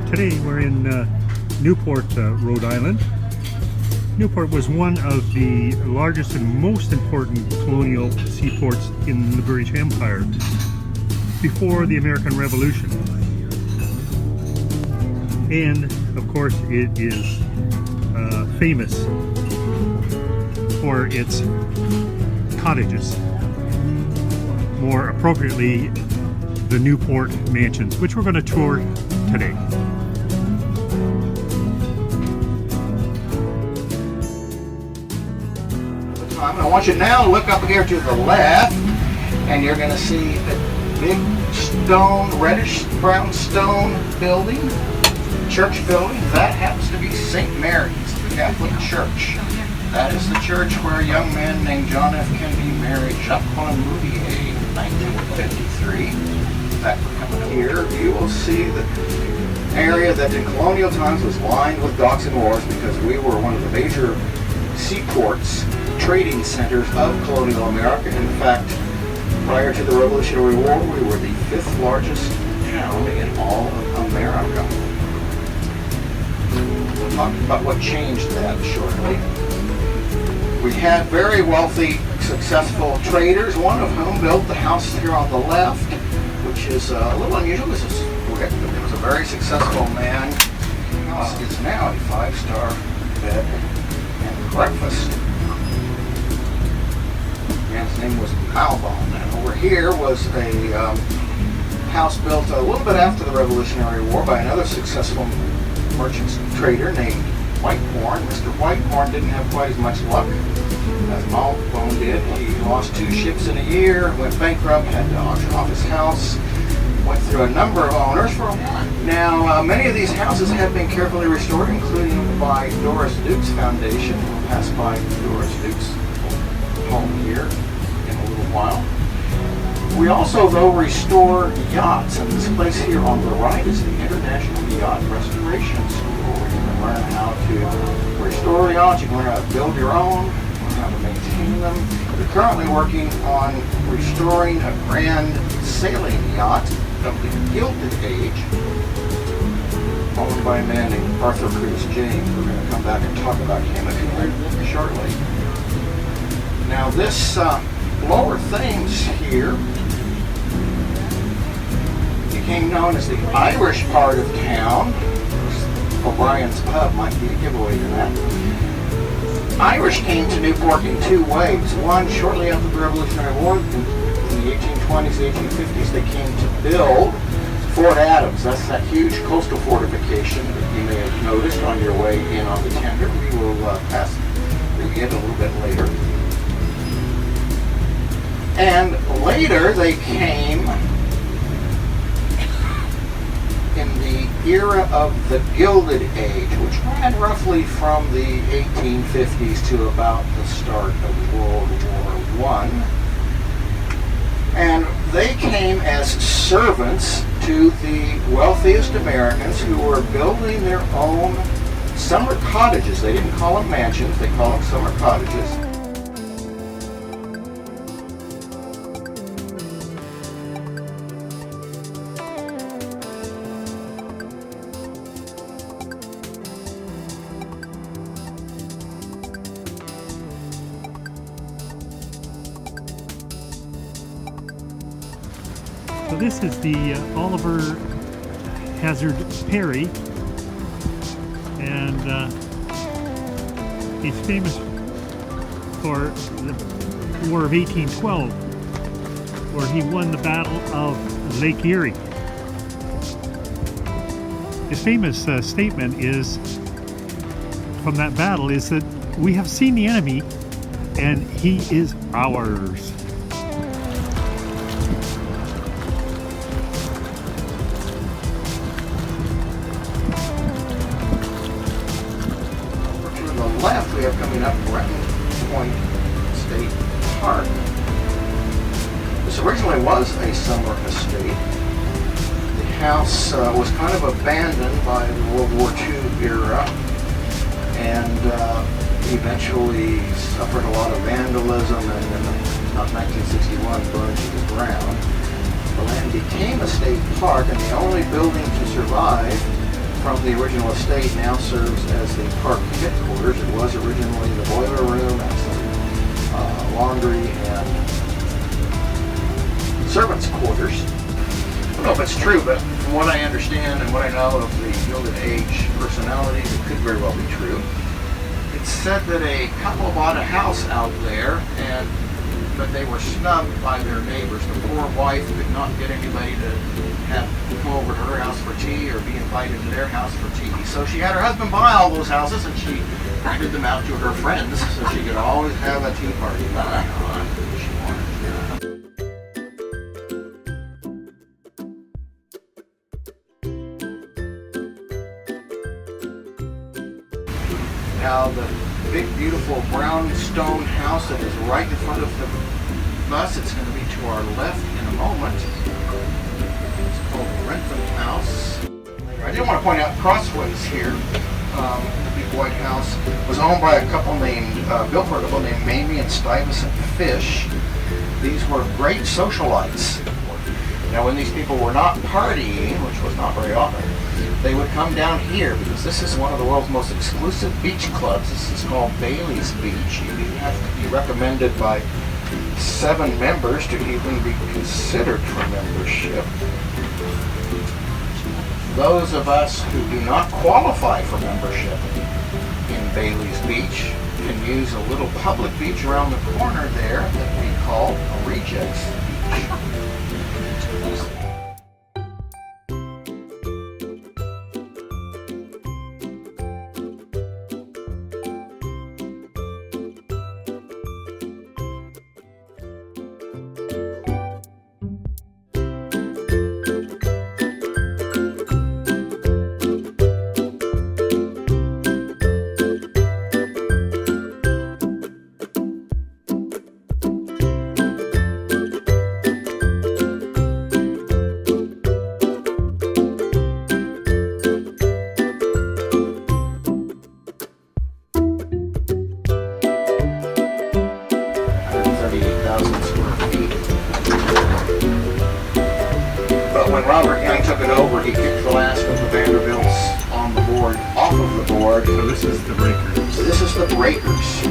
Today we're in Newport, Rhode Island. Newport was one of the largest and most important colonial seaports in the British Empire before the American Revolution. And of course it is famous for its cottages, more appropriately the Newport mansions, which we're going to tour today. I want you now to look up here to the left, and you're going to see a big stone, reddish brown stone building, church building. That happens to be St. Mary's, the Catholic Church. That is the church where a young man named John F. Kennedy married Jacqueline Bouvier in 1953. In fact, we're coming here, you will see the area that in colonial times was lined with docks and wharves because we were one of the major seaports, trading centers of colonial America. In fact, prior to the Revolutionary War, we were the 5th largest town in all of America. We'll talk about what changed that shortly. We had very wealthy, successful traders, one of whom built the house here on the left, which is a little unusual. This was a very successful man. The house is now a 5-star bed and breakfast. The man's name was Malbon. And over here was a house built a little bit after the Revolutionary War by another successful merchant trader named Whitehorn. Mr. Whitehorn didn't have quite as much luck as Malbon did. He lost 2 ships in a year, went bankrupt, had to auction off his house, went through a number of owners for a while. Now, many of these houses have been carefully restored, including by Doris Duke's Foundation. We'll pass by Doris Duke's home here in a little while. We also, though, restore yachts, and this place here on the right is the International Yacht Restoration School, where you can learn how to restore yachts, you can learn how to build your own, learn how to maintain them. We're currently working on restoring a grand sailing yacht of the Gilded Age, owned by a man named Arthur Curtis James. We're going to come back and talk about him shortly. Now this lower Thames here became known as the Irish part of town. O'Brien's Pub might be a giveaway to that. Irish came to Newport in 2 waves. One, shortly after the Revolutionary War, in the 1820s, 1850s, they came to build Fort Adams. That's that huge coastal fortification that you may have noticed on your way in on the tender. We will pass through it a little bit later. And later they came in the era of the Gilded Age, which ran roughly from the 1850s to about the start of World War I. And they came as servants to the wealthiest Americans who were building their own summer cottages. They didn't call them mansions, they called them summer cottages. So this is the Oliver Hazard Perry, and he's famous for the War of 1812, where he won the Battle of Lake Erie. His famous statement is, from that battle, is that we have seen the enemy and he is ours. Left, we have coming up Breton Point State Park. This originally was a summer estate. The house was kind of abandoned by the World War II era and eventually suffered a lot of vandalism and in about 1961 burned to the ground. The land became a state park, and the only building to survive from the original estate now serves as the park headquarters. It was originally the boiler room and some laundry and servants' quarters. I don't know if it's true, but from what I understand and what I know of the Gilded Age personalities, it could very well be true. It's said that a couple bought a house out there, but they were snubbed by their neighbors. The poor wife could not get anybody to come over to her house for tea or be invited to their house for tea. So she had her husband buy all those houses, and she rented them out to her friends so she could always have a tea party going on if she wanted. Now the big beautiful brown stone house that is right in front of the bus, it's going to be to our left in a moment. It's called the Rentham House. I did want to point out Crossways here. The big white house was owned by a couple named, built for a couple named Mamie and Stuyvesant Fish. These were great socialites. Now when these people were not partying, which was not very often, they would come down here because this is one of the world's most exclusive beach clubs. This is called Bailey's Beach. You even have to be recommended by 7 members to even be considered for membership. Those of us who do not qualify for membership in Bailey's Beach can use a little public beach around the corner there that we call Rejects Beach. When Robert Young took it over, he kicked the last of the Vanderbilts on the board, off of the board. So this is the breakers. This is the breakers.